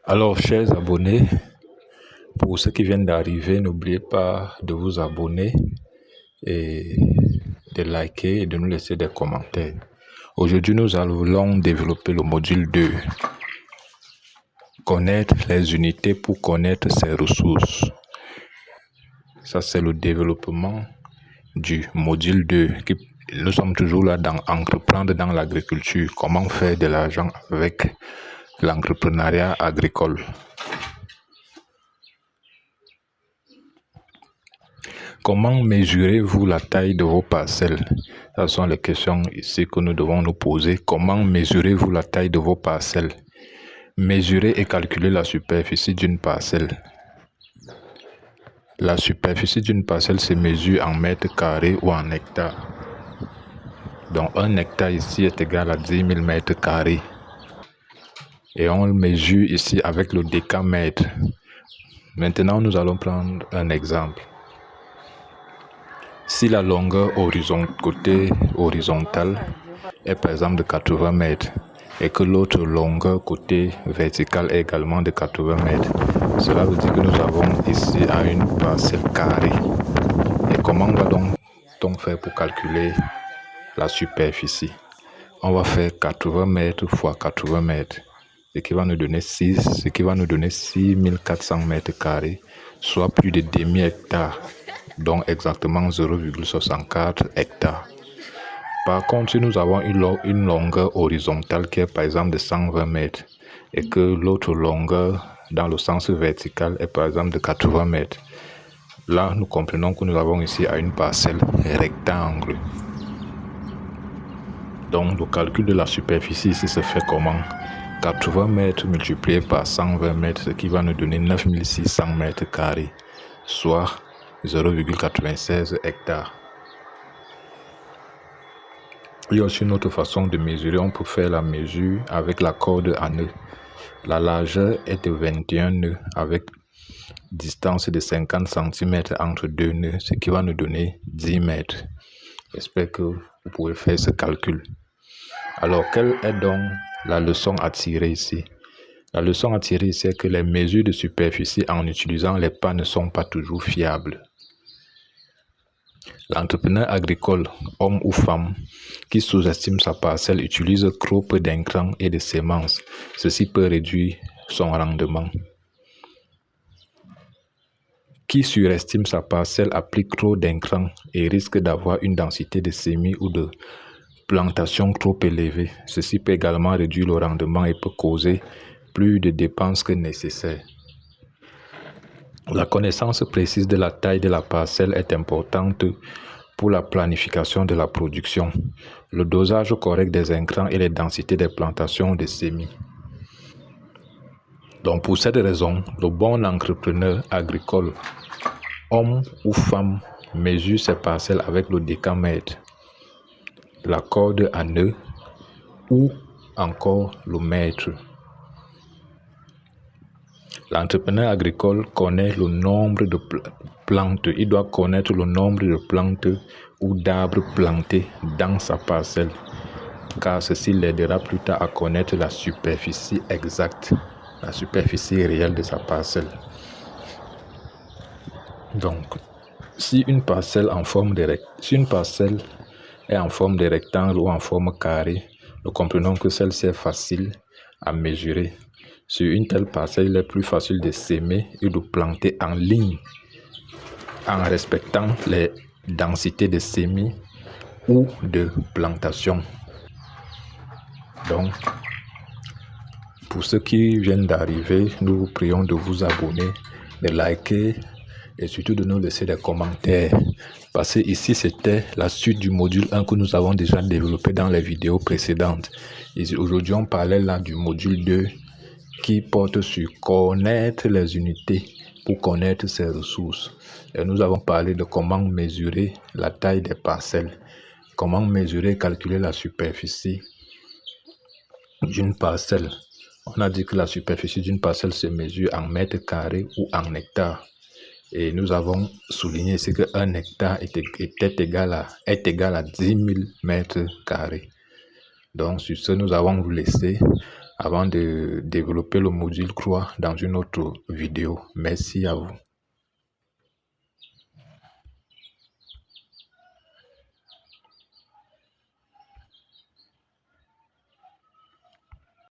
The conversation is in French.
Alors, chers abonnés, pour ceux qui viennent d'arriver, n'oubliez pas de vous abonner et de liker et de nous laisser des commentaires. Aujourd'hui, nous allons développer le module 2. Connaître les unités pour connaître ses ressources. Ça, c'est le développement du module 2. Nous sommes toujours là dans entreprendre dans l'agriculture. Comment faire de l'argent avec l'entrepreneuriat agricole. Comment mesurez-vous la taille de vos parcelles? Ce sont les questions ici que nous devons nous poser. Comment mesurez-vous la taille de vos parcelles? Mesurer et calculer la superficie d'une parcelle. La superficie d'une parcelle se mesure en mètres carrés ou en hectares. Donc 1 hectare ici est égal à 10 000 mètres carrés. Et on le mesure ici avec le décamètre. Maintenant, nous allons prendre un exemple. Si la longueur côté horizontal est par exemple de 80 mètres et que l'autre longueur côté vertical est également de 80 mètres, cela veut dire que nous avons ici une parcelle carrée. Et comment va donc faire pour calculer la superficie? On va faire 80 mètres fois 80 mètres, ce qui va nous donner 6400 mètres carrés, soit plus de demi-hectare. Donc exactement 0,64 hectares. Par contre, si nous avons une longueur horizontale qui est par exemple de 120 mètres et que l'autre longueur dans le sens vertical est par exemple de 80 mètres, là nous comprenons que nous avons ici une parcelle rectangle. Donc le calcul de la superficie ici se fait comment? 80 mètres multiplié par 120 mètres, ce qui va nous donner 9600 mètres carrés, soit 0,96 hectares. Il y a aussi une autre façon de mesurer. On peut faire la mesure avec la corde à nœuds. La largeur est de 21 nœuds avec distance de 50 cm entre deux nœuds, ce qui va nous donner 10 mètres. J'espère que vous pouvez faire ce calcul. Alors, quelle est donc la leçon à tirer ici? La leçon à tirer ici est que les mesures de superficie en utilisant les pas ne sont pas toujours fiables. L'entrepreneur agricole, homme ou femme, qui sous-estime sa parcelle utilise trop peu d'intrants et de semences. Ceci peut réduire son rendement. Qui surestime sa parcelle applique trop d'intrants et risque d'avoir une densité de semis ou de plantation trop élevée. Ceci peut également réduire le rendement et peut causer plus de dépenses que nécessaire. La connaissance précise de la taille de la parcelle est importante pour la planification de la production, le dosage correct des intrants et les densités des plantations de semis. Donc pour cette raison, le bon entrepreneur agricole, homme ou femme, mesure ses parcelles avec le décamètre, la corde à nœuds ou encore le mètre. L'entrepreneur agricole connaît le nombre de plantes. Il doit connaître le nombre de plantes ou d'arbres plantés dans sa parcelle, car ceci l'aidera plus tard à connaître la superficie exacte, la superficie réelle de sa parcelle. Donc, si une parcelle est en forme de rectangle ou en forme carrée, nous comprenons que celle-ci est facile à mesurer. Sur une telle parcelle, il est plus facile de s'aimer et de planter en ligne en respectant les densités de semis ou de plantation. Donc, pour ceux qui viennent d'arriver, nous vous prions de vous abonner, de liker et surtout de nous laisser des commentaires. Parce que ici, c'était la suite du module 1 que nous avons déjà développé dans les vidéos précédentes. Et aujourd'hui, on parlait là du module 2 qui porte sur connaître les unités pour connaître ses ressources. Et nous avons parlé de comment mesurer la taille des parcelles, comment mesurer et calculer la superficie d'une parcelle. On a dit que la superficie d'une parcelle se mesure en mètres carrés ou en hectares. Et nous avons souligné ici que 1 hectare est égal à 10 000 mètres carrés. Donc sur ce, nous allons vous laisser. avant de développer le module 3 dans une autre vidéo. Merci à vous.